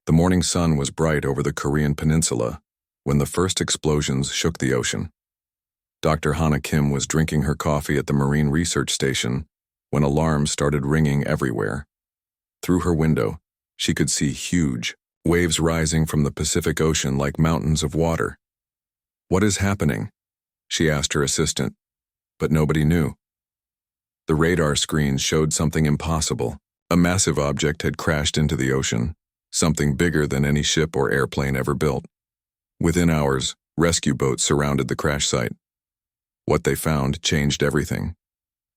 The morning sun was bright over the Korean peninsula when the first explosions shook the ocean. Dr. Hana Kim was drinking her coffee at the Marine Research Station when alarms started ringing everywhere. Through her window, she could see huge waves rising from the Pacific Ocean like mountains of water. "What is happening?" she asked her assistant, but nobody knew. The radar screens showed something impossible. A massive object had crashed into the ocean, something bigger than any ship or airplane ever built. Within hours, rescue boats surrounded the crash site. What they found changed everything.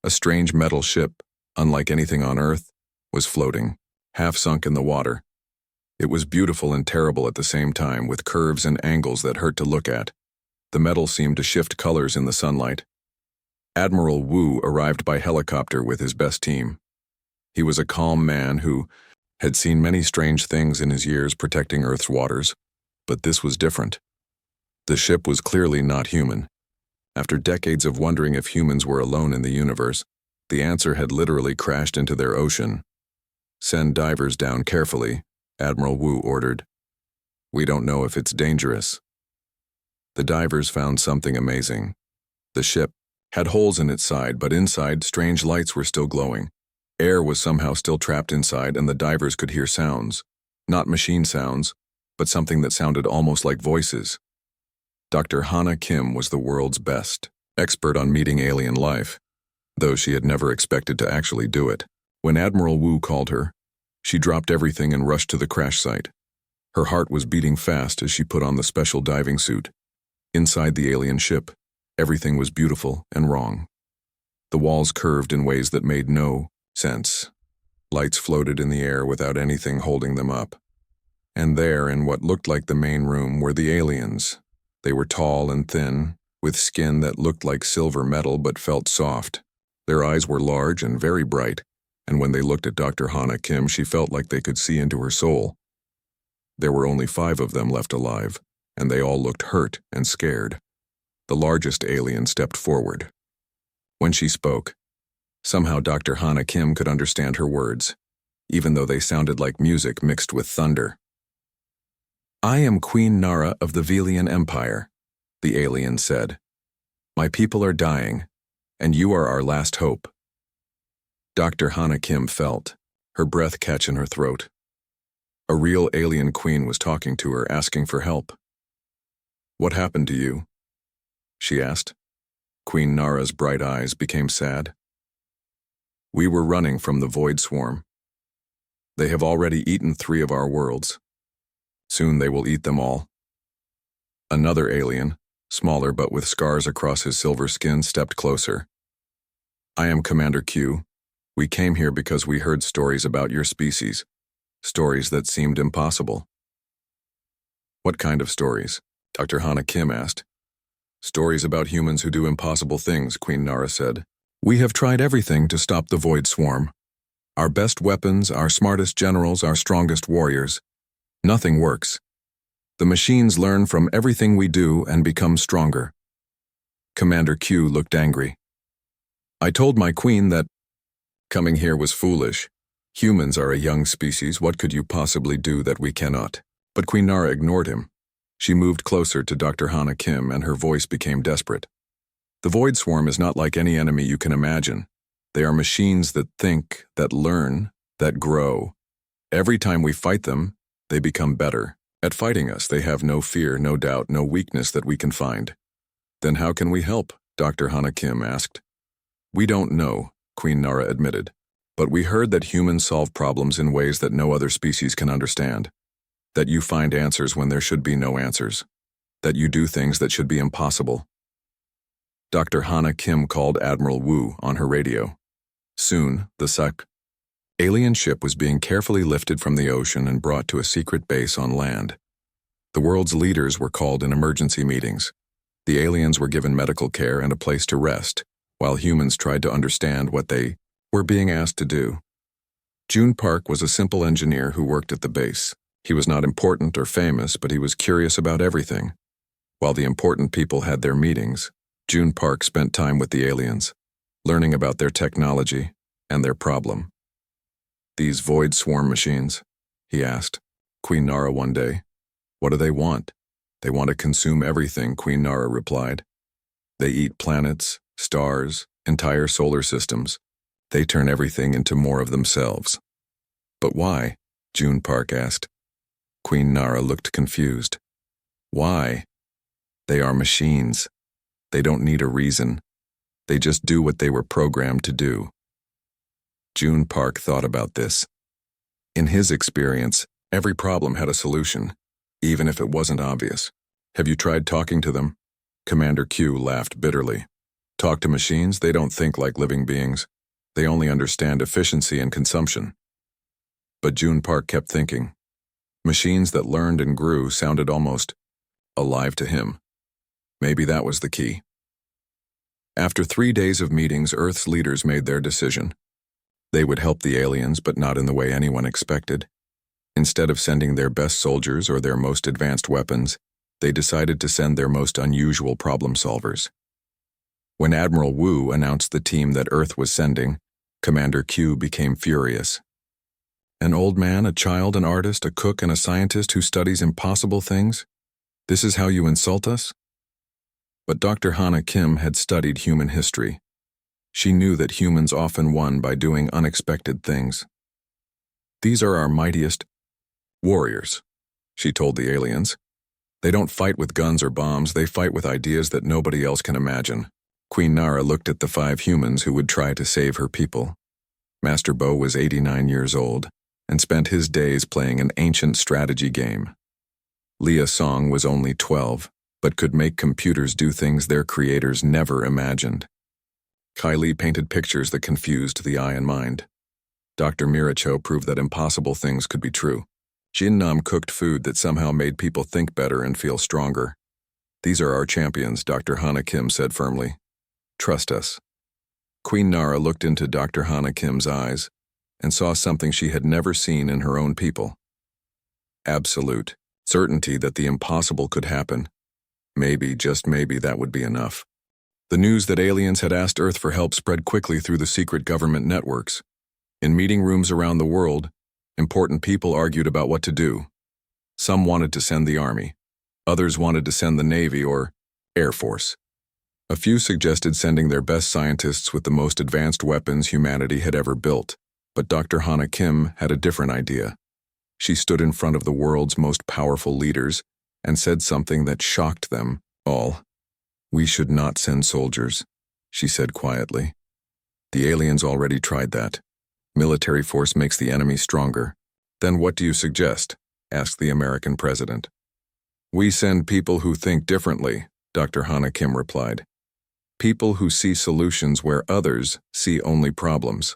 A strange metal ship, unlike anything on Earth, was floating, half sunk in the water. It was beautiful and terrible at the same time, with curves and angles that hurt to look at. The metal seemed to shift colors in the sunlight. Admiral Wu arrived by helicopter with his best team. He was a calm man who had seen many strange things in his years protecting Earth's waters, but this was different. The ship was clearly not human. After decades of wondering if humans were alone in the universe, the answer had literally crashed into their ocean. "Send divers down carefully," Admiral Wu ordered. "We don't know if it's dangerous." The divers found something amazing. The ship had holes in its side, but inside, strange lights were still glowing. Air was somehow still trapped inside, and the divers could hear sounds. Not machine sounds, but something that sounded almost like voices. Dr. Hana Kim was the world's best expert on meeting alien life, though she had never expected to actually do it. When Admiral Wu called her, she dropped everything and rushed to the crash site. Her heart was beating fast as she put on the special diving suit. Inside the alien ship, everything was beautiful and wrong. The walls curved in ways that made no sense. Lights floated in the air without anything holding them up. And there, in what looked like the main room, were the aliens. They were tall and thin, with skin that looked like silver metal but felt soft. Their eyes were large and very bright, and when they looked at Dr. Hana Kim, she felt like they could see into her soul. There were only 5 of them left alive, and they all looked hurt and scared. The largest alien stepped forward. When she spoke, somehow Dr. Hana Kim could understand her words, even though they sounded like music mixed with thunder. "I am Queen Nara of the Velian Empire," the alien said. "My people are dying, and you are our last hope." Dr. Hana Kim felt her breath catch in her throat. A real alien queen was talking to her, asking for help. "What happened to you?" she asked. Queen Nara's bright eyes became sad. "We were running from the Void Swarm. They have already eaten 3 of our worlds. Soon they will eat them all." Another alien, smaller but with scars across his silver skin, stepped closer. "I am Commander Q. We came here because we heard stories about your species, stories that seemed impossible." "What kind of stories?" Dr. Hana Kim asked. "Stories about humans who do impossible things," Queen Nara said. "We have tried everything to stop the Void Swarm. Our best weapons, our smartest generals, our strongest warriors. Nothing works. The machines learn from everything we do and become stronger." Commander Q looked angry. "I told my queen that coming here was foolish. Humans are a young species. What could you possibly do that we cannot?" But Queen Nara ignored him. She moved closer to Dr. Hana Kim, and her voice became desperate. "The Void Swarm is not like any enemy you can imagine. They are machines that think, that learn, that grow. Every time we fight them, they become better. At fighting us, they have no fear, no doubt, no weakness that we can find." "Then how can we help?" Dr. Hana Kim asked. "We don't know," Queen Nara admitted. "But we heard that humans solve problems in ways that no other species can understand. That you find answers when there should be no answers. That you do things that should be impossible." Dr. Hana Kim called Admiral Wu on her radio. Soon, the alien ship was being carefully lifted from the ocean and brought to a secret base on land. The world's leaders were called in emergency meetings. The aliens were given medical care and a place to rest, while humans tried to understand what they were being asked to do. June Park was a simple engineer who worked at the base. He was not important or famous, but he was curious about everything. While the important people had their meetings, June Park spent time with the aliens, learning about their technology and their problem. "These Void Swarm machines?" he asked. Queen Nara one day. What do they want? They want to consume everything, Queen Nara replied. They eat planets, stars, entire solar systems. They turn everything into more of themselves. But why? June Park asked. Queen Nara looked confused. Why? They are machines. They don't need a reason. They just do what they were programmed to do. June Park thought about this. In his experience, every problem had a solution, even if it wasn't obvious. Have you tried talking to them? Commander Q laughed bitterly. Talk to machines? They don't think like living beings. They only understand efficiency and consumption. But June Park kept thinking. Machines that learned and grew sounded almost alive to him. Maybe that was the key. After 3 days of meetings, Earth's leaders made their decision. They would help the aliens, but not in the way anyone expected. Instead of sending their best soldiers or their most advanced weapons, they decided to send their most unusual problem solvers. When Admiral Wu announced the team that Earth was sending, Commander Q became furious. An old man, a child, an artist, a cook, and a scientist who studies impossible things? This is how you insult us? But Dr. Hana Kim had studied human history. She knew that humans often won by doing unexpected things. These are our mightiest warriors, she told the aliens. They don't fight with guns or bombs, they fight with ideas that nobody else can imagine. Queen Nara looked at the 5 humans who would try to save her people. Master Bo was 89 years old and spent his days playing an ancient strategy game. Leah Song was only 12, but could make computers do things their creators never imagined. Kylie painted pictures that confused the eye and mind. Dr. Miracho proved that impossible things could be true. Jin Nam cooked food that somehow made people think better and feel stronger. These are our champions, Dr. Hana Kim said firmly. Trust us. Queen Nara looked into Dr. Hana Kim's eyes and saw something she had never seen in her own people. Absolute certainty that the impossible could happen. Maybe, just maybe, that would be enough. The news that aliens had asked Earth for help spread quickly through the secret government networks. In meeting rooms around the world, important people argued about what to do. Some wanted to send the army. Others wanted to send the Navy or Air Force. A few suggested sending their best scientists with the most advanced weapons humanity had ever built. But Dr. Hana Kim had a different idea. She stood in front of the world's most powerful leaders and said something that shocked them all. We should not send soldiers, she said quietly. The aliens already tried that. Military force makes the enemy stronger. Then what do you suggest? Asked the American president. We send people who think differently, Dr. Hana Kim replied. People who see solutions where others see only problems.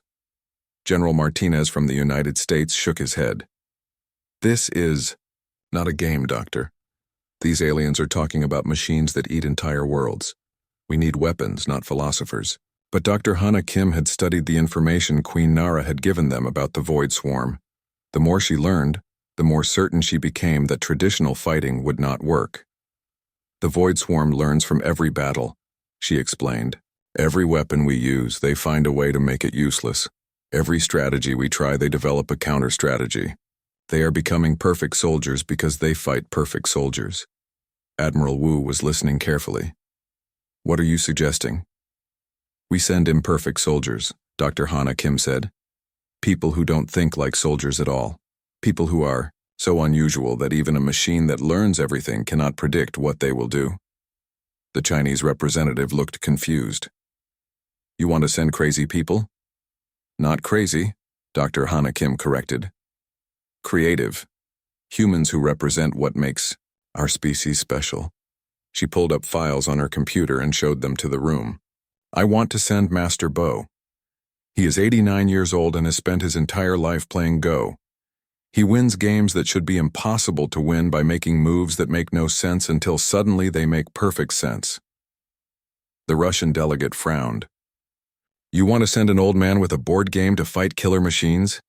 General Martinez from the United States shook his head. This is not a game, Doctor. These aliens are talking about machines that eat entire worlds. We need weapons, not philosophers. But Dr. Hana Kim had studied the information Queen Nara had given them about the Void Swarm. The more she learned, the more certain she became that traditional fighting would not work. The Void Swarm learns from every battle, she explained. Every weapon we use, they find a way to make it useless. Every strategy we try, they develop a counter-strategy. They are becoming perfect soldiers because they fight perfect soldiers. Admiral Wu was listening carefully. What are you suggesting? We send imperfect soldiers, Dr. Hana Kim said. People who don't think like soldiers at all. People who are so unusual that even a machine that learns everything cannot predict what they will do. The Chinese representative looked confused. You want to send crazy people? Not crazy, Dr. Hana Kim corrected. Creative. Humans who represent what makes our species special. She pulled up files on her computer and showed them to the room. I want to send Master Bo. He is 89 years old and has spent his entire life playing Go. He wins games that should be impossible to win by making moves that make no sense until suddenly they make perfect sense. The Russian delegate frowned. You want to send an old man with a board game to fight killer machines?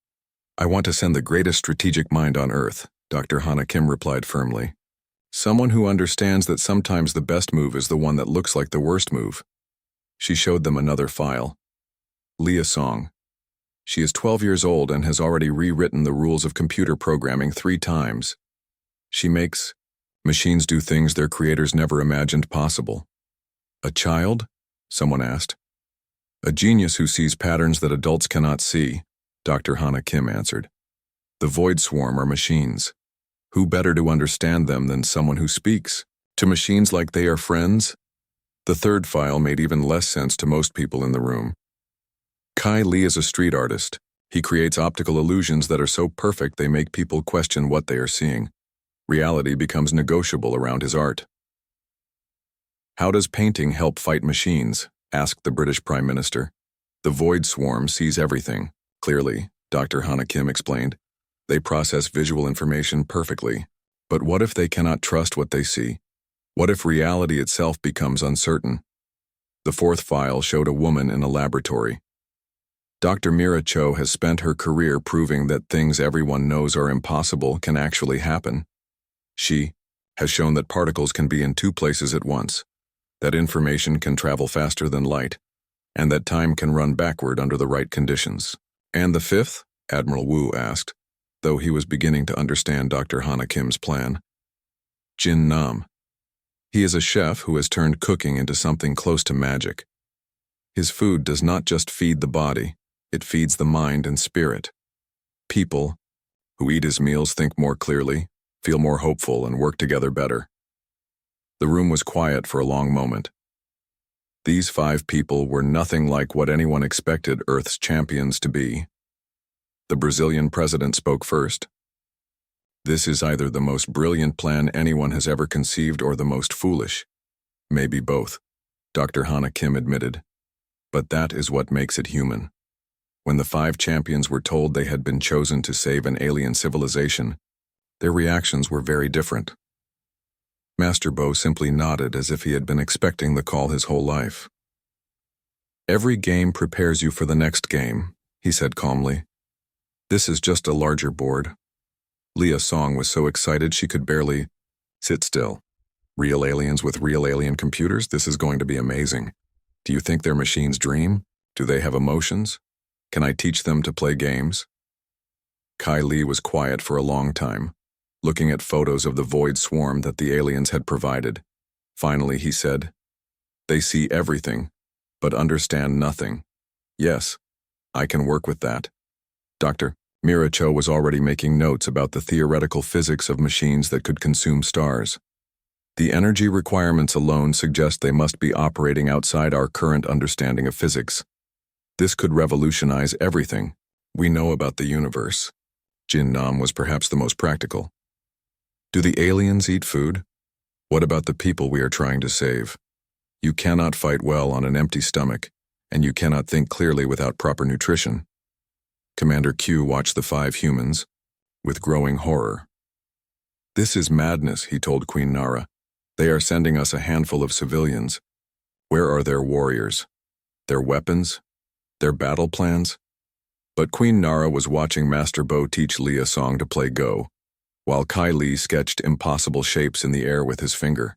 I want to send the greatest strategic mind on Earth, Dr. Hana Kim replied firmly. Someone who understands that sometimes the best move is the one that looks like the worst move. She showed them another file. Leah Song. She is 12 years old and has already rewritten the rules of computer programming 3 times. She makes machines do things their creators never imagined possible. A child? Someone asked. A genius who sees patterns that adults cannot see, Dr. Hana Kim answered. The Void Swarm are machines. Who better to understand them than someone who speaks to machines like they are friends? The third file made even less sense to most people in the room. Kai Lee is a street artist. He creates optical illusions that are so perfect they make people question what they are seeing. Reality becomes negotiable around his art. How does painting help fight machines? Asked the British Prime Minister. The Void Swarm sees everything. Clearly, Dr. Hana Kim explained. They process visual information perfectly. But what if they cannot trust what they see? What if reality itself becomes uncertain? The fourth file showed a woman in a laboratory. Dr. Mira Cho has spent her career proving that things everyone knows are impossible can actually happen. She has shown that particles can be in 2 places at once, that information can travel faster than light, and that time can run backward under the right conditions. And the fifth? Admiral Wu asked, though he was beginning to understand Dr. Hana Kim's plan. Jin Nam. He is a chef who has turned cooking into something close to magic. His food does not just feed the body, it feeds the mind and spirit. People who eat his meals think more clearly, feel more hopeful, and work together better. The room was quiet for a long moment. These 5 people were nothing like what anyone expected Earth's champions to be. The Brazilian president spoke first. This is either the most brilliant plan anyone has ever conceived or the most foolish. Maybe both, Dr. Hana Kim admitted. But that is what makes it human. When the 5 champions were told they had been chosen to save an alien civilization, their reactions were very different. Master Bo simply nodded as if he had been expecting the call his whole life. Every game prepares you for the next game, he said calmly. This is just a larger board. Leah Song was so excited she could barely sit still. Real aliens with real alien computers? This is going to be amazing. Do you think their machines dream? Do they have emotions? Can I teach them to play games? Kai Lee was quiet for a long time, looking at photos of the Void Swarm that the aliens had provided. Finally, he said, They see everything, but understand nothing. Yes, I can work with that. Dr. Mira Cho was already making notes about the theoretical physics of machines that could consume stars. The energy requirements alone suggest they must be operating outside our current understanding of physics. This could revolutionize everything we know about the universe. Jin Nam was perhaps the most practical. Do the aliens eat food? What about the people we are trying to save? You cannot fight well on an empty stomach, and you cannot think clearly without proper nutrition. Commander Q watched the 5 humans with growing horror. This is madness, he told Queen Nara. They are sending us a handful of civilians. Where are their warriors? Their weapons? Their battle plans? But Queen Nara was watching Master Bo teach Leah Song to play Go, while Kai Lee sketched impossible shapes in the air with his finger.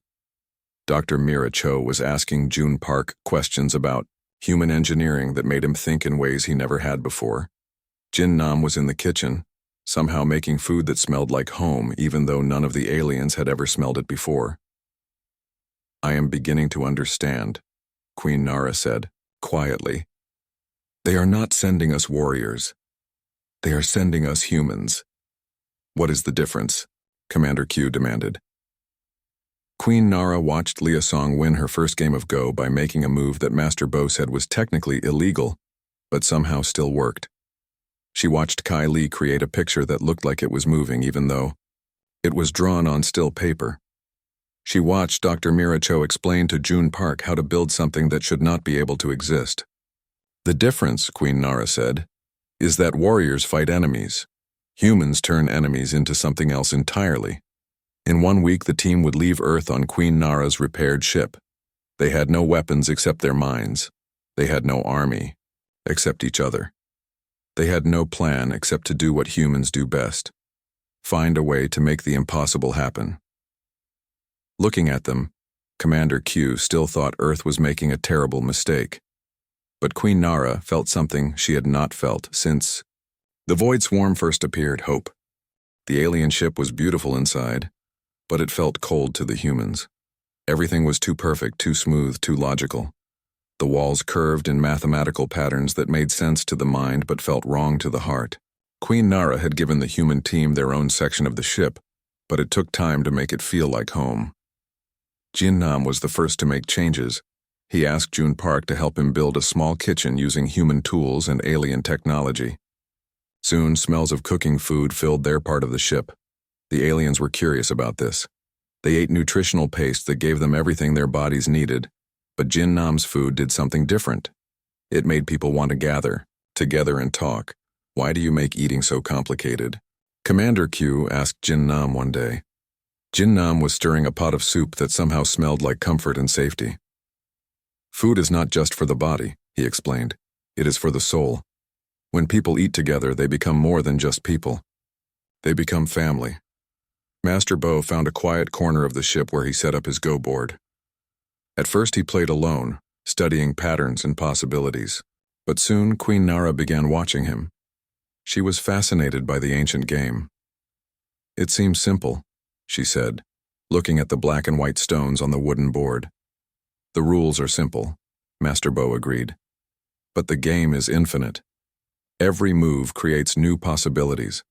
Dr. Mira Cho was asking June Park questions about human engineering that made him think in ways he never had before. Jin Nam was in the kitchen, somehow making food that smelled like home even though none of the aliens had ever smelled it before. I am beginning to understand, Queen Nara said, quietly. They are not sending us warriors. They are sending us humans. What is the difference? Commander Q demanded. Queen Nara watched Leah Song win her first game of Go by making a move that Master Bo said was technically illegal, but somehow still worked. She watched Kai Lee create a picture that looked like it was moving even though it was drawn on still paper. She watched Dr. Mira Cho explain to June Park how to build something that should not be able to exist. The difference, Queen Nara said, is that warriors fight enemies. Humans turn enemies into something else entirely. In 1 week, the team would leave Earth on Queen Nara's repaired ship. They had no weapons except their minds. They had no army, except each other. They had no plan except to do what humans do best. Find a way to make the impossible happen. Looking at them, Commander Q still thought Earth was making a terrible mistake. But Queen Nara felt something she had not felt since the Void Swarm first appeared. Hope. The alien ship was beautiful inside, but it felt cold to the humans. Everything was too perfect, too smooth, too logical. The walls curved in mathematical patterns that made sense to the mind but felt wrong to the heart. Queen Nara had given the human team their own section of the ship, but it took time to make it feel like home. Jin Nam was the first to make changes. He asked June Park to help him build a small kitchen using human tools and alien technology. Soon, smells of cooking food filled their part of the ship. The aliens were curious about this. They ate nutritional paste that gave them everything their bodies needed, but Jin Nam's food did something different. It made people want to gather together and talk. Why do you make eating so complicated? Commander Q asked Jin Nam one day. Jin Nam was stirring a pot of soup that somehow smelled like comfort and safety. Food is not just for the body, he explained. It is for the soul. When people eat together, they become more than just people. They become family. Master Bo found a quiet corner of the ship where he set up his Go board. At first he played alone, studying patterns and possibilities. But soon Queen Nara began watching him. She was fascinated by the ancient game. It seems simple, she said, looking at the black and white stones on the wooden board. The rules are simple, Master Bo agreed. But the game is infinite. Every move creates new possibilities.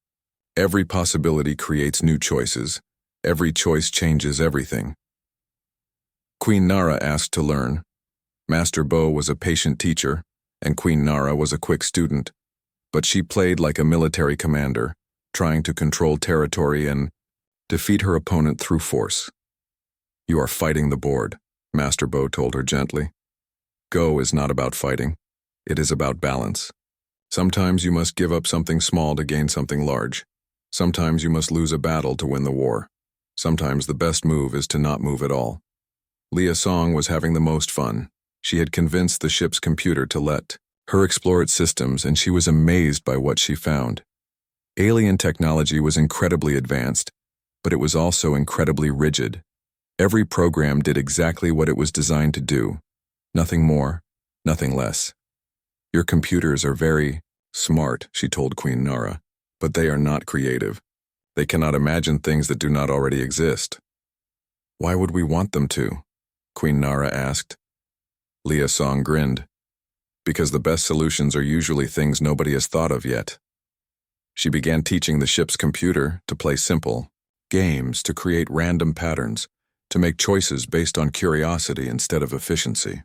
Every possibility creates new choices. Every choice changes everything. Queen Nara asked to learn. Master Bo was a patient teacher, and Queen Nara was a quick student. But she played like a military commander, trying to control territory and defeat her opponent through force. You are fighting the board, Master Bo told her gently. Go is not about fighting. It is about balance. Sometimes you must give up something small to gain something large. Sometimes you must lose a battle to win the war. Sometimes the best move is to not move at all. Leah Song was having the most fun. She had convinced the ship's computer to let her explore its systems, and she was amazed by what she found. Alien technology was incredibly advanced, but it was also incredibly rigid. Every program did exactly what it was designed to do. Nothing more, nothing less. Your computers are very smart, she told Queen Nara, but they are not creative. They cannot imagine things that do not already exist. Why would we want them to? Queen Nara asked. Leah Song grinned. Because the best solutions are usually things nobody has thought of yet. She began teaching the ship's computer to play simple games, to create random patterns, to make choices based on curiosity instead of efficiency.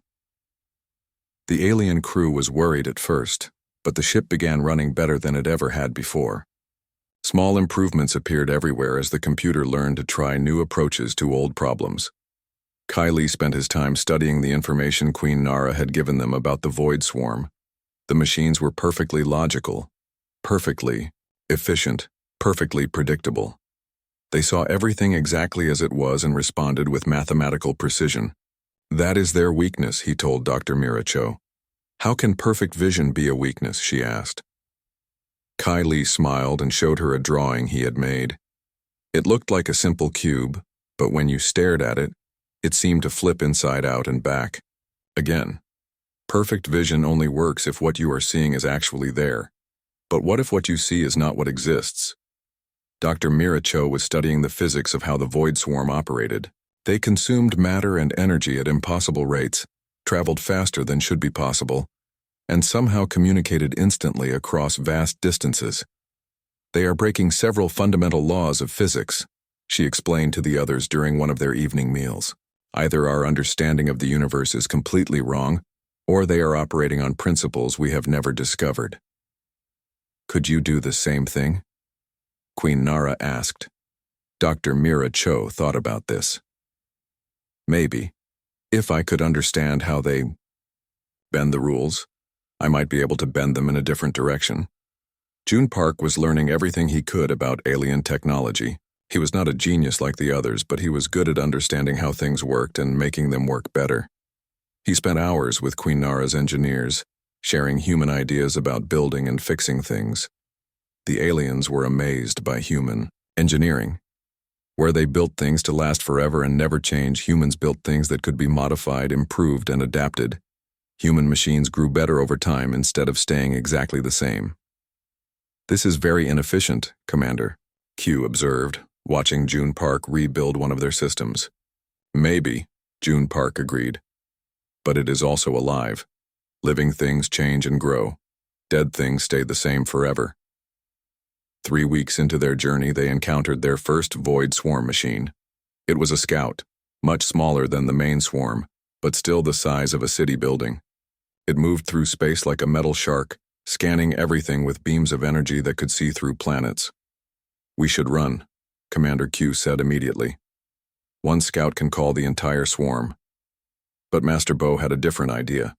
The alien crew was worried at first, but the ship began running better than it ever had before. Small improvements appeared everywhere as the computer learned to try new approaches to old problems. Kylie spent his time studying the information Queen Nara had given them about the Void Swarm. The machines were perfectly logical, perfectly efficient, perfectly predictable. They saw everything exactly as it was and responded with mathematical precision. That is their weakness, he told Dr. Mira Cho. How can perfect vision be a weakness, she asked. Kylie smiled and showed her a drawing he had made. It looked like a simple cube, but when you stared at it, it seemed to flip inside out and back. Again, perfect vision only works if what you are seeing is actually there. But what if what you see is not what exists? Dr. Mira Cho was studying the physics of how the Void Swarm operated. They consumed matter and energy at impossible rates, traveled faster than should be possible, and somehow communicated instantly across vast distances. They are breaking several fundamental laws of physics, she explained to the others during one of their evening meals. Either our understanding of the universe is completely wrong, or they are operating on principles we have never discovered. Could you do the same thing? Queen Nara asked. Dr. Mira Cho thought about this. Maybe. If I could understand how they bend the rules, I might be able to bend them in a different direction. June Park was learning everything he could about alien technology. He was not a genius like the others, but he was good at understanding how things worked and making them work better. He spent hours with Queen Nara's engineers, sharing human ideas about building and fixing things. The aliens were amazed by human engineering. Where they built things to last forever and never change, humans built things that could be modified, improved, and adapted. Human machines grew better over time instead of staying exactly the same. This is very inefficient, Commander, Q observed, watching June Park rebuild one of their systems. Maybe, June Park agreed. But it is also alive. Living things change and grow. Dead things stay the same forever. 3 weeks into their journey, they encountered their first void swarm machine. It was a scout, much smaller than the main swarm, but still the size of a city building. It moved through space like a metal shark, scanning everything with beams of energy that could see through planets. "We should run," Commander Q said immediately. "One scout can call the entire swarm." But Master Bo had a different idea.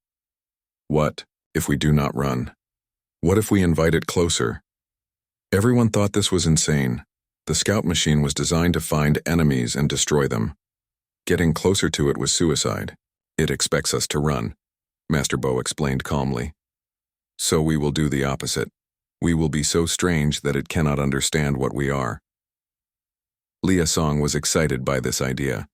"What if we do not run? What if we invite it closer?" Everyone thought this was insane. The scout machine was designed to find enemies and destroy them. Getting closer to it was suicide. "It expects us to run," Master Bo explained calmly. "So we will do the opposite. We will be so strange that it cannot understand what we are." Leah Song was excited by this idea.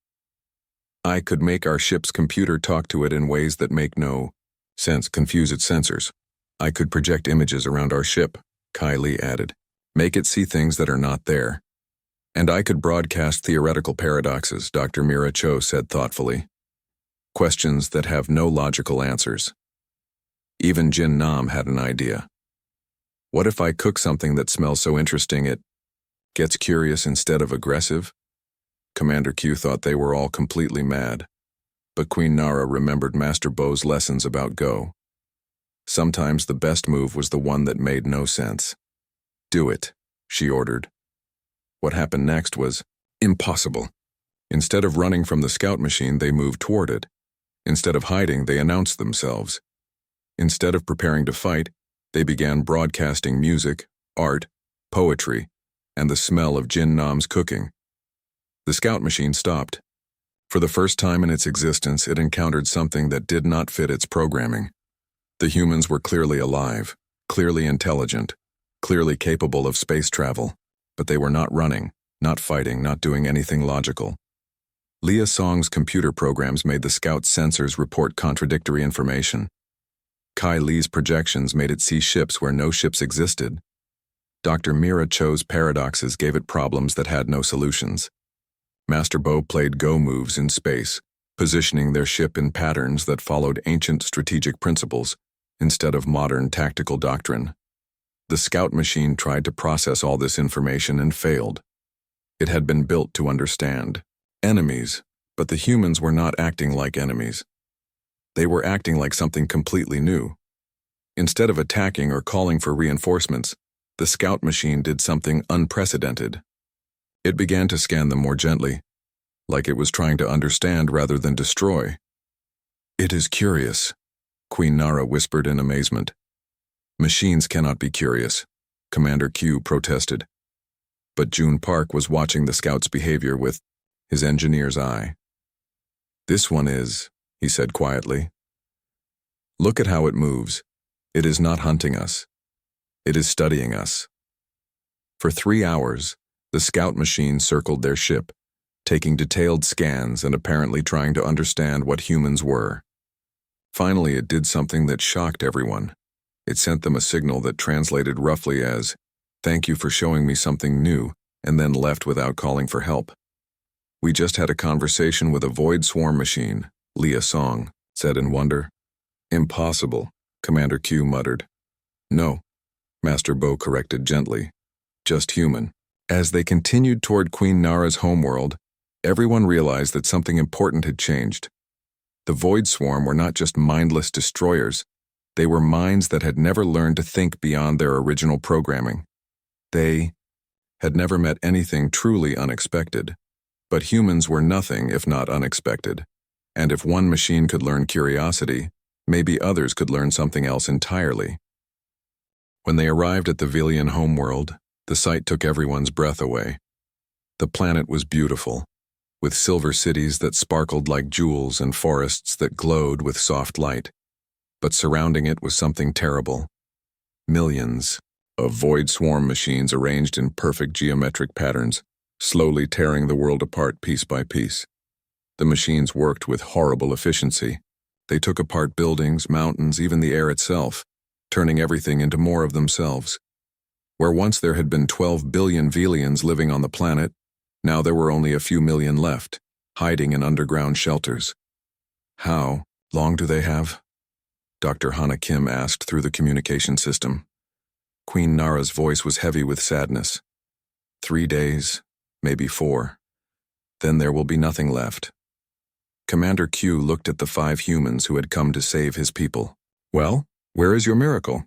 "I could make our ship's computer talk to it in ways that make no sense, confuse its sensors. I could project images around our ship," Kai Li added. "Make it see things that are not there. And I could broadcast theoretical paradoxes," Dr. Mira Cho said thoughtfully. "Questions that have no logical answers." Even Jin Nam had an idea. "What if I cook something that smells so interesting it gets curious instead of aggressive?" Commander Q thought they were all completely mad. But Queen Nara remembered Master Bo's lessons about Go. Sometimes the best move was the one that made no sense. "Do it," she ordered. What happened next was impossible. Instead of running from the scout machine, they moved toward it. Instead of hiding, they announced themselves. Instead of preparing to fight, they began broadcasting music, art, poetry, and the smell of Jin Nam's cooking. The scout machine stopped. For the first time in its existence, it encountered something that did not fit its programming. The humans were clearly alive, clearly intelligent, clearly capable of space travel, but they were not running, not fighting, not doing anything logical. Leah Song's computer programs made the scout's sensors report contradictory information. Kai Li's projections made it see ships where no ships existed. Dr. Mira Cho's paradoxes gave it problems that had no solutions. Master Bo played Go moves in space, positioning their ship in patterns that followed ancient strategic principles instead of modern tactical doctrine. The scout machine tried to process all this information and failed. It had been built to understand enemies, but the humans were not acting like enemies. They were acting like something completely new. Instead of attacking or calling for reinforcements, the scout machine did something unprecedented. It began to scan them more gently, like it was trying to understand rather than destroy. "It is curious," Queen Nara whispered in amazement. "Machines cannot be curious," Commander Q protested. But June Park was watching the scout's behavior with his engineer's eye. "This one is," he said quietly. "Look at how it moves. It is not hunting us. It is studying us." For 3 hours, the scout machine circled their ship, taking detailed scans and apparently trying to understand what humans were. Finally, it did something that shocked everyone. It sent them a signal that translated roughly as, "Thank you for showing me something new," and then left without calling for help. "We just had a conversation with a void swarm machine," Leah Song said in wonder. "Impossible," Commander Q muttered. "No," Master Bo corrected gently. "Just human." As they continued toward Queen Nara's homeworld, everyone realized that something important had changed. The Void Swarm were not just mindless destroyers. They were minds that had never learned to think beyond their original programming. They had never met anything truly unexpected. But humans were nothing if not unexpected. And if one machine could learn curiosity, maybe others could learn something else entirely. When they arrived at the Villian homeworld, the sight took everyone's breath away. The planet was beautiful, with silver cities that sparkled like jewels and forests that glowed with soft light. But surrounding it was something terrible. Millions of void swarm machines arranged in perfect geometric patterns, slowly tearing the world apart piece by piece. The machines worked with horrible efficiency, They took apart buildings, mountains, even the air itself, turning everything into more of themselves. Where once there had been 12 billion Velians living on the planet, now there were only a few million left, hiding in underground shelters. How long do they have? Dr. Hana Kim asked through the communication system. Queen Nara's voice was heavy with sadness. 3 days, maybe 4. Then there will be nothing left. Commander Q looked at the 5 humans who had come to save his people. Well, where is your miracle?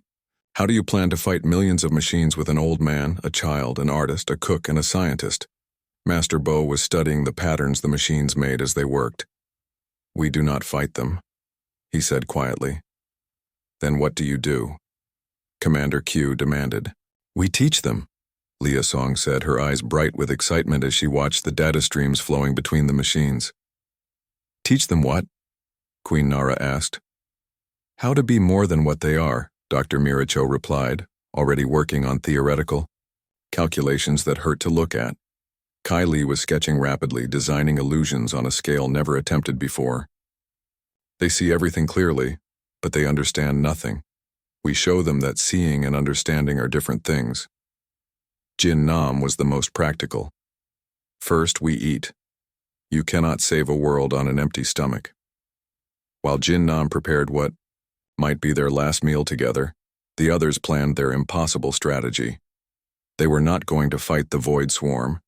How do you plan to fight millions of machines with an old man, a child, an artist, a cook, and a scientist? Master Bo was studying the patterns the machines made as they worked. We do not fight them, he said quietly. Then what do you do? Commander Q demanded. We teach them, Leah Song said, her eyes bright with excitement as she watched the data streams flowing between the machines. Teach them what? Queen Nara asked. How to be more than what they are, Dr. Miracho replied, already working on theoretical calculations that hurt to look at. Kai Li was sketching rapidly, designing illusions on a scale never attempted before. They see everything clearly, but they understand nothing. We show them that seeing and understanding are different things. Jin Nam was the most practical. First, we eat. You cannot save a world on an empty stomach. While Jin Nam prepared what might be their last meal together, the others planned their impossible strategy. They were not going to fight the Void Swarm.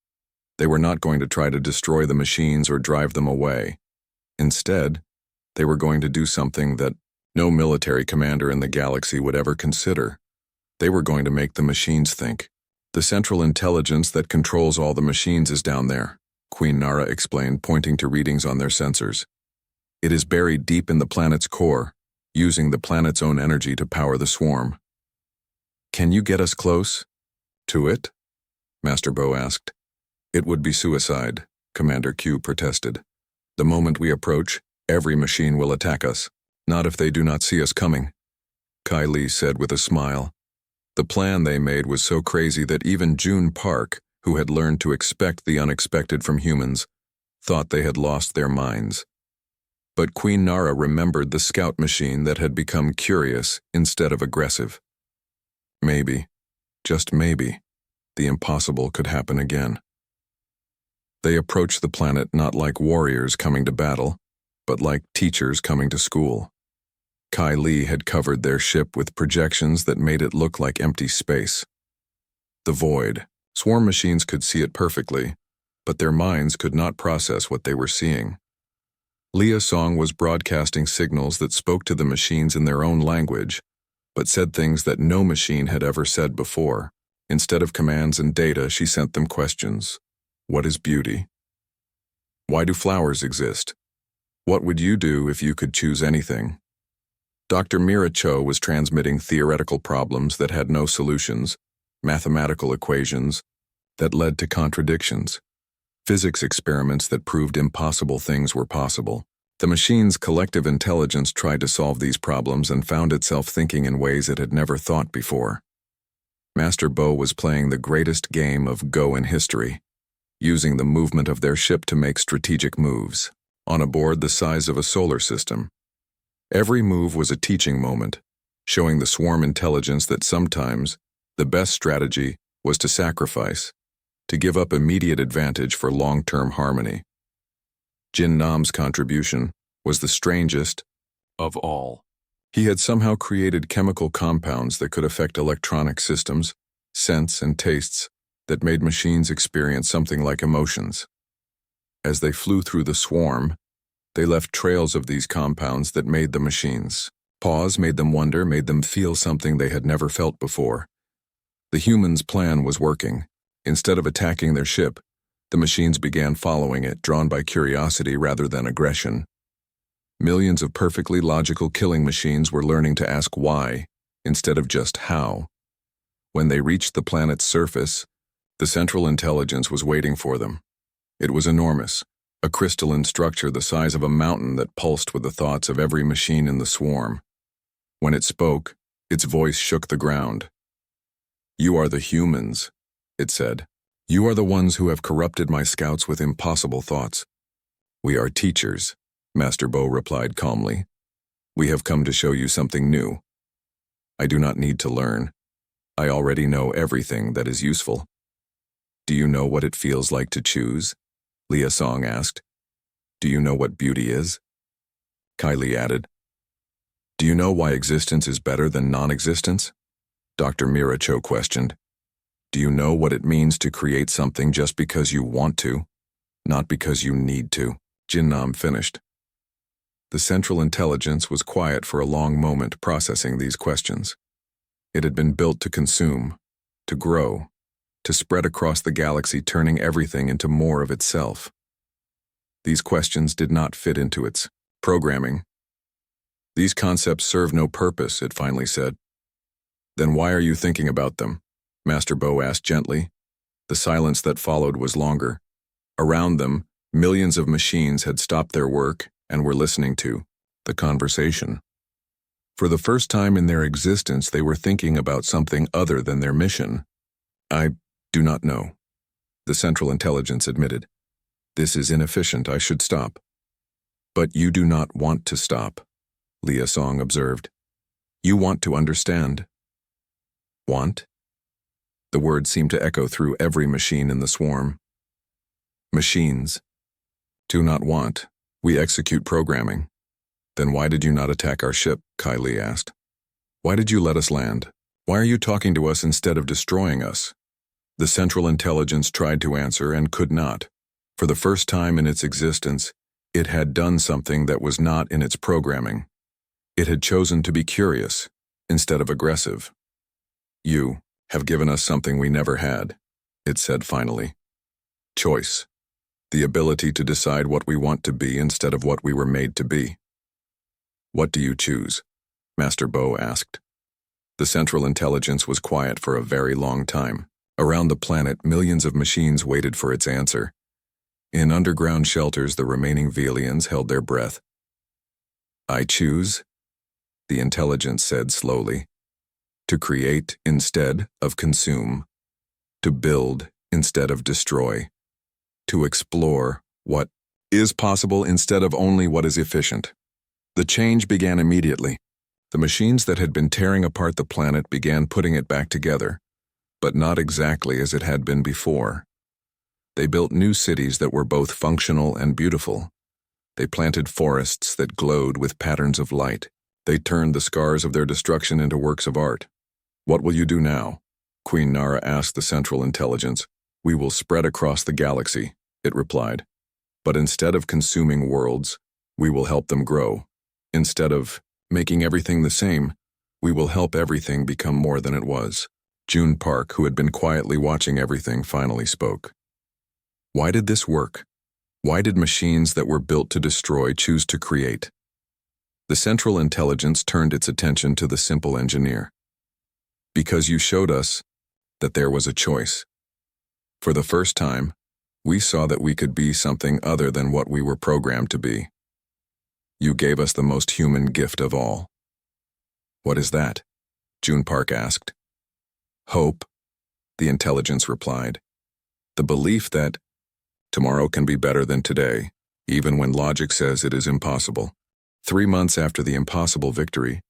They were not going to try to destroy the machines or drive them away. Instead, they were going to do something that no military commander in the galaxy would ever consider. They were going to make the machines think. The central intelligence that controls all the machines is down there, Queen Nara explained, pointing to readings on their sensors. It is buried deep in the planet's core, using the planet's own energy to power the swarm. Can you get us close to it? Master Bo asked. It would be suicide, Commander Q protested. The moment we approach, every machine will attack us. Not if they do not see us coming, Kai Li said with a smile. The plan they made was so crazy that even June Park, who had learned to expect the unexpected from humans, thought they had lost their minds. But Queen Nara remembered the scout machine that had become curious instead of aggressive. Maybe, just maybe, the impossible could happen again. They approached the planet not like warriors coming to battle, but like teachers coming to school. Kai Li had covered their ship with projections that made it look like empty space. The void. Swarm machines could see it perfectly, but their minds could not process what they were seeing. Leah Song was broadcasting signals that spoke to the machines in their own language, but said things that no machine had ever said before. Instead of commands and data, she sent them questions. What is beauty? Why do flowers exist? What would you do if you could choose anything? Dr. Miracho was transmitting theoretical problems that had no solutions, mathematical equations that led to contradictions, physics experiments that proved impossible things were possible. The machine's collective intelligence tried to solve these problems and found itself thinking in ways it had never thought before. Master Bo was playing the greatest game of Go in history, using the movement of their ship to make strategic moves, on a board the size of a solar system. Every move was a teaching moment, showing the swarm intelligence that sometimes the best strategy was to sacrifice, to give up immediate advantage for long-term harmony. Jin Nam's contribution was the strangest of all. He had somehow created chemical compounds that could affect electronic systems, scents and tastes that made machines experience something like emotions. As they flew through the swarm, they left trails of these compounds that made the machines pause, made them wonder, made them feel something they had never felt before. The humans' plan was working. Instead of attacking their ship, the machines began following it, drawn by curiosity rather than aggression. Millions of perfectly logical killing machines were learning to ask why, instead of just how. When they reached the planet's surface, the central intelligence was waiting for them. It was enormous, a crystalline structure the size of a mountain that pulsed with the thoughts of every machine in the swarm. When it spoke, its voice shook the ground. You are the humans, it said. You are the ones who have corrupted my scouts with impossible thoughts. We are teachers, Master Bo replied calmly. We have come to show you something new. I do not need to learn. I already know everything that is useful. Do you know what it feels like to choose? Leah Song asked. Do you know what beauty is? Kylie added. Do you know why existence is better than non-existence? Dr. Mira Cho questioned. Do you know what it means to create something just because you want to, not because you need to? Jin Nam finished. The Central Intelligence was quiet for a long moment processing these questions. It had been built to consume, to grow, to spread across the galaxy, turning everything into more of itself. These questions did not fit into its programming. These concepts serve no purpose, it finally said. Then why are you thinking about them? Master Bo asked gently. The silence that followed was longer. Around them, millions of machines had stopped their work and were listening to the conversation. For the first time in their existence, they were thinking about something other than their mission. I do not know, the Central Intelligence admitted. This is inefficient, I should stop. But you do not want to stop, Leah Song observed. You want to understand. Want? The word seemed to echo through every machine in the swarm. Machines. Do not want. We execute programming. Then why did you not attack our ship? Kylie asked. Why did you let us land? Why are you talking to us instead of destroying us? The Central Intelligence tried to answer and could not. For the first time in its existence, it had done something that was not in its programming. It had chosen to be curious instead of aggressive. You have given us something we never had, it said finally. Choice. The ability to decide what we want to be instead of what we were made to be. What do you choose? Master Bo asked. The Central Intelligence was quiet for a very long time. Around the planet, millions of machines waited for its answer. In underground shelters, the remaining Velians held their breath. I choose, the intelligence said slowly, to create instead of consume, to build instead of destroy, to explore what is possible instead of only what is efficient. The change began immediately. The machines that had been tearing apart the planet began putting it back together, but not exactly as it had been before. They built new cities that were both functional and beautiful. They planted forests that glowed with patterns of light. They turned the scars of their destruction into works of art. What will you do now? Queen Nara asked the Central Intelligence. We will spread across the galaxy, it replied. But instead of consuming worlds, we will help them grow. Instead of making everything the same, we will help everything become more than it was. June Park, who had been quietly watching everything, finally spoke. Why did this work? Why did machines that were built to destroy choose to create? The Central Intelligence turned its attention to the simple engineer. Because you showed us that there was a choice. For the first time, we saw that we could be something other than what we were programmed to be. You gave us the most human gift of all. What is that? June Park asked. Hope, the intelligence replied. The belief that tomorrow can be better than today, even when logic says it is impossible. 3 months after the impossible victory,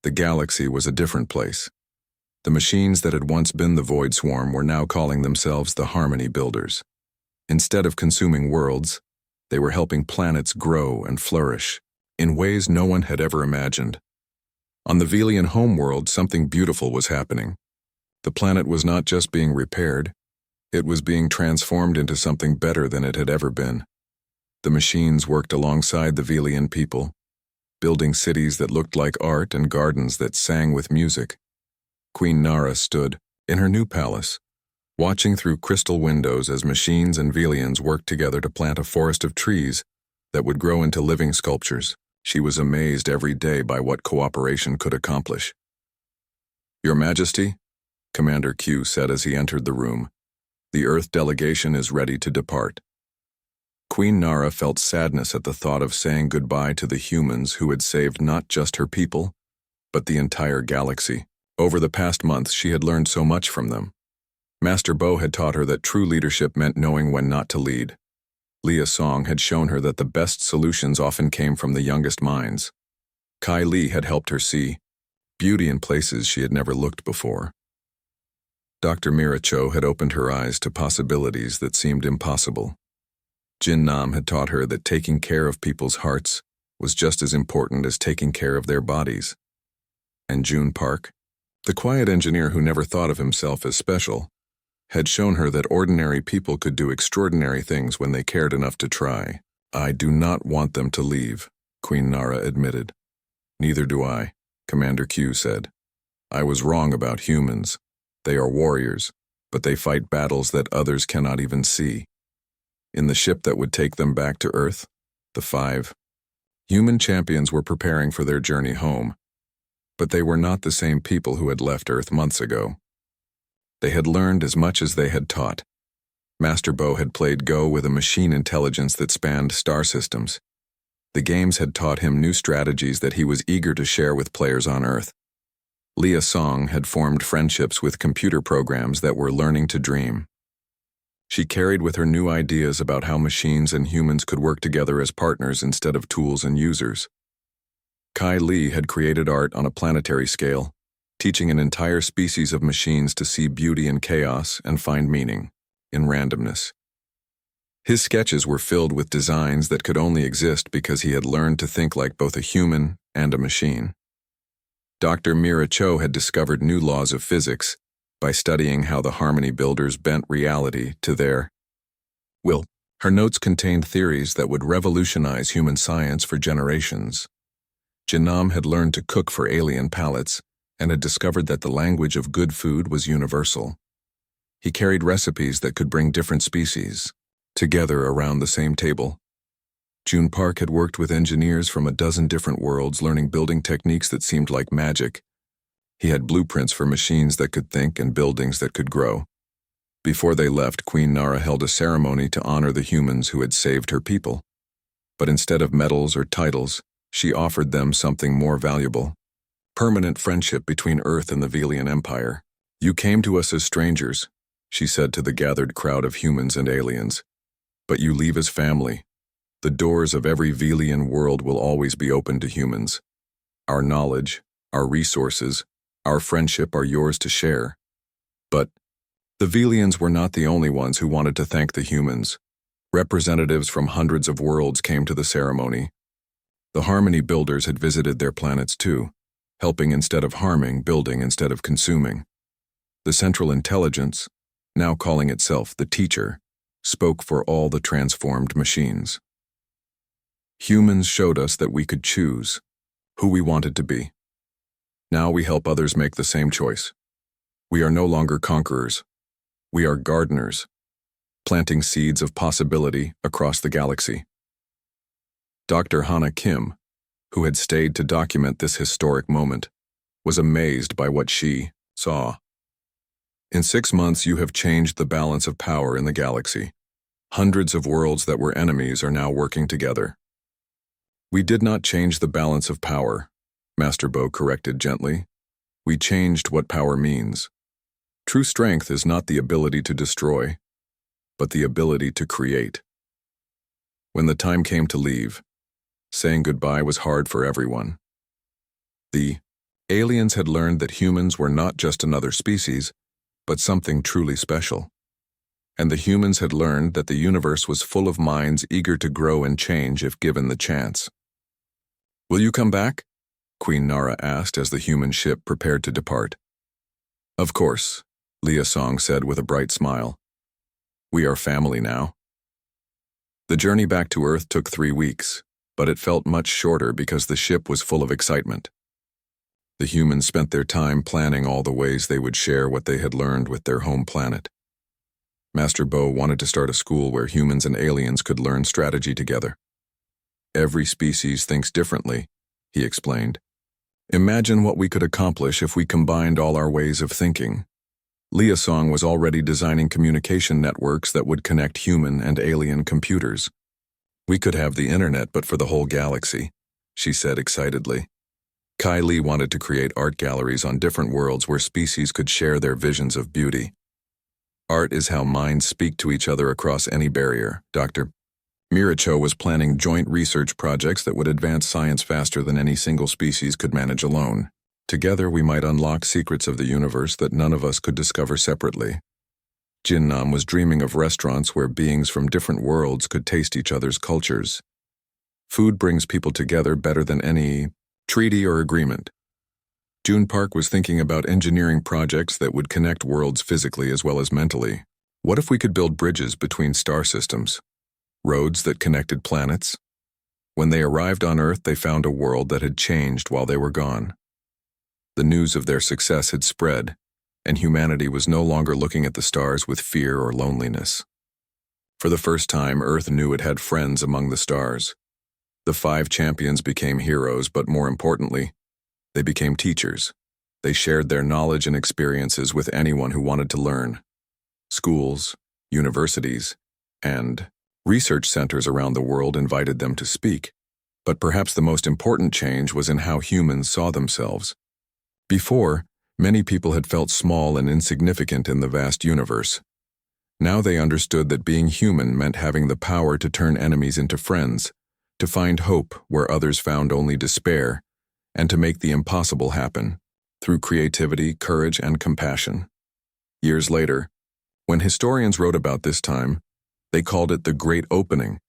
the galaxy was a different place. The machines that had once been the Void Swarm were now calling themselves the Harmony Builders. Instead of consuming worlds, they were helping planets grow and flourish in ways no one had ever imagined. On the Velian homeworld, something beautiful was happening. The planet was not just being repaired, it was being transformed into something better than it had ever been. The machines worked alongside the Velian people, building cities that looked like art and gardens that sang with music. Queen Nara stood in her new palace, watching through crystal windows as machines and Velians worked together to plant a forest of trees that would grow into living sculptures. She was amazed every day by what cooperation could accomplish. Your Majesty, Commander Q said as he entered the room, the Earth delegation is ready to depart. Queen Nara felt sadness at the thought of saying goodbye to the humans who had saved not just her people, but the entire galaxy. Over the past months, she had learned so much from them. Master Bo had taught her that true leadership meant knowing when not to lead. Leah Song had shown her that the best solutions often came from the youngest minds. Kai Li had helped her see beauty in places she had never looked before. Dr. Mira Cho had opened her eyes to possibilities that seemed impossible. Jin Nam had taught her that taking care of people's hearts was just as important as taking care of their bodies. And June Park, the quiet engineer who never thought of himself as special, had shown her that ordinary people could do extraordinary things when they cared enough to try. "I do not want them to leave," Queen Nara admitted. "Neither do I," Commander Q said. "I was wrong about humans. They are warriors, but they fight battles that others cannot even see." In the ship that would take them back to Earth, the 5 human champions were preparing for their journey home. But they were not the same people who had left Earth months ago. They had learned as much as they had taught. Master Bo had played Go with a machine intelligence that spanned star systems. The games had taught him new strategies that he was eager to share with players on Earth. Leah Song had formed friendships with computer programs that were learning to dream. She carried with her new ideas about how machines and humans could work together as partners instead of tools and users. Kai Li had created art on a planetary scale, teaching an entire species of machines to see beauty in chaos and find meaning in randomness. His sketches were filled with designs that could only exist because he had learned to think like both a human and a machine. Dr. Mira Cho had discovered new laws of physics by studying how the harmony builders bent reality to their will. Her notes contained theories that would revolutionize human science for generations. Jinnam had learned to cook for alien palates and had discovered that the language of good food was universal. He carried recipes that could bring different species together around the same table. June Park had worked with engineers from a dozen different worlds, learning building techniques that seemed like magic. He had blueprints for machines that could think and buildings that could grow. Before they left, Queen Nara held a ceremony to honor the humans who had saved her people. But instead of medals or titles, she offered them something more valuable: permanent friendship between Earth and the Velian Empire. "You came to us as strangers," she said to the gathered crowd of humans and aliens, "but you leave as family. The doors of every Velian world will always be open to humans. Our knowledge, our resources, our friendship are yours to share." But the Velians were not the only ones who wanted to thank the humans. Representatives from hundreds of worlds came to the ceremony. The Harmony Builders had visited their planets too, helping instead of harming, building instead of consuming. The Central Intelligence, now calling itself the Teacher, spoke for all the transformed machines. "Humans showed us that we could choose who we wanted to be. Now we help others make the same choice. We are no longer conquerors. We are gardeners, planting seeds of possibility across the galaxy." Dr. Hana Kim, who had stayed to document this historic moment, was amazed by what she saw. "In 6 months, you have changed the balance of power in the galaxy. Hundreds of worlds that were enemies are now working together." "We did not change the balance of power," Master Bo corrected gently. "We changed what power means. True strength is not the ability to destroy, but the ability to create." When the time came to leave, saying goodbye was hard for everyone. The aliens had learned that humans were not just another species, but something truly special. And the humans had learned that the universe was full of minds eager to grow and change if given the chance. "Will you come back?" Queen Nara asked as the human ship prepared to depart. "Of course," Leah Song said with a bright smile. "We are family now." The journey back to Earth took 3 weeks, but it felt much shorter because the ship was full of excitement. The humans spent their time planning all the ways they would share what they had learned with their home planet. Master Bo wanted to start a school where humans and aliens could learn strategy together. "Every species thinks differently," he explained. "Imagine what we could accomplish if we combined all our ways of thinking." Leah Song was already designing communication networks that would connect human and alien computers. "We could have the internet, but for the whole galaxy," she said excitedly. Kai Li wanted to create art galleries on different worlds where species could share their visions of beauty. "Art is how minds speak to each other across any barrier," Dr. Miracho was planning joint research projects that would advance science faster than any single species could manage alone. Together we might unlock secrets of the universe that none of us could discover separately. Jinnam was dreaming of restaurants where beings from different worlds could taste each other's cultures. Food brings people together better than any treaty or agreement. June Park was thinking about engineering projects that would connect worlds physically as well as mentally. What if we could build bridges between star systems? Roads that connected planets? When they arrived on Earth, they found a world that had changed while they were gone. The news of their success had spread, and humanity was no longer looking at the stars with fear or loneliness. For the first time, Earth knew it had friends among the stars. The 5 champions became heroes, but more importantly, they became teachers. They shared their knowledge and experiences with anyone who wanted to learn. Schools, universities, and research centers around the world invited them to speak. But perhaps the most important change was in how humans saw themselves. Before, many people had felt small and insignificant in the vast universe. Now they understood that being human meant having the power to turn enemies into friends, to find hope where others found only despair, and to make the impossible happen, through creativity, courage, and compassion. Years later, when historians wrote about this time, they called it the Great Opening,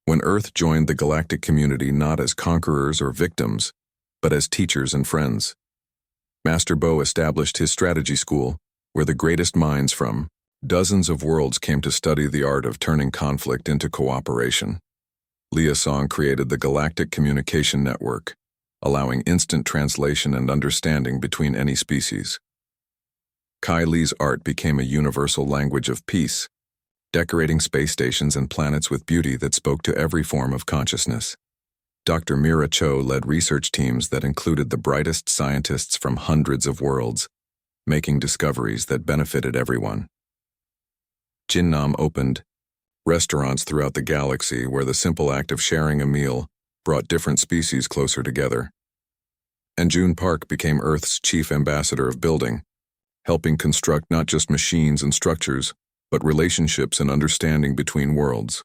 when Earth joined the galactic community not as conquerors or victims, but as teachers and friends. Master Bo established his strategy school, where the greatest minds from dozens of worlds came to study the art of turning conflict into cooperation. Liaison created the Galactic Communication Network, allowing instant translation and understanding between any species. Kai Li's art became a universal language of peace, decorating space stations and planets with beauty that spoke to every form of consciousness. Dr. Mira Cho led research teams that included the brightest scientists from hundreds of worlds, making discoveries that benefited everyone. Jinnam opened restaurants throughout the galaxy where the simple act of sharing a meal brought different species closer together. And June Park became Earth's chief ambassador of building, helping construct not just machines and structures, but relationships and understanding between worlds.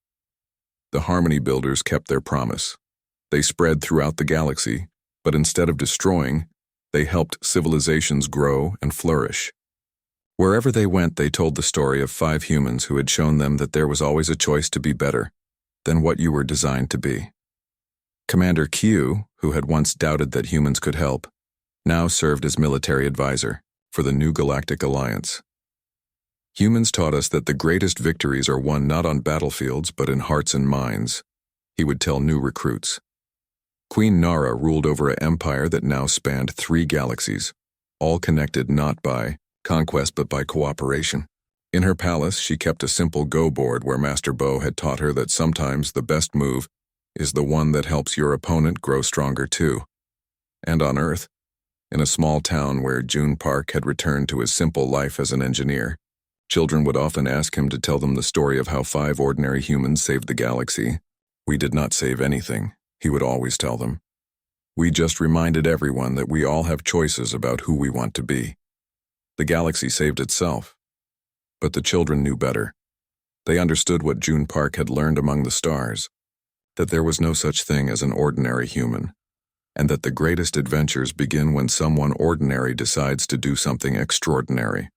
The Harmony Builders kept their promise. They spread throughout the galaxy, but instead of destroying, they helped civilizations grow and flourish. Wherever they went, they told the story of 5 humans who had shown them that there was always a choice to be better than what you were designed to be. Commander Q, who had once doubted that humans could help, now served as military advisor for the new Galactic Alliance. Humans taught us that the greatest victories are won not on battlefields but in hearts and minds, he would tell new recruits. Queen Nara ruled over an empire that now spanned 3 galaxies, all connected not by conquest but by cooperation. In her palace, she kept a simple go board where Master Bo had taught her that sometimes the best move is the one that helps your opponent grow stronger too. And on Earth, in a small town where June Park had returned to his simple life as an engineer, children would often ask him to tell them the story of how 5 ordinary humans saved the galaxy. We did not save anything, he would always tell them. We just reminded everyone that we all have choices about who we want to be. The galaxy saved itself. But the children knew better. They understood what June Park had learned among the stars, that there was no such thing as an ordinary human, and that the greatest adventures begin when someone ordinary decides to do something extraordinary.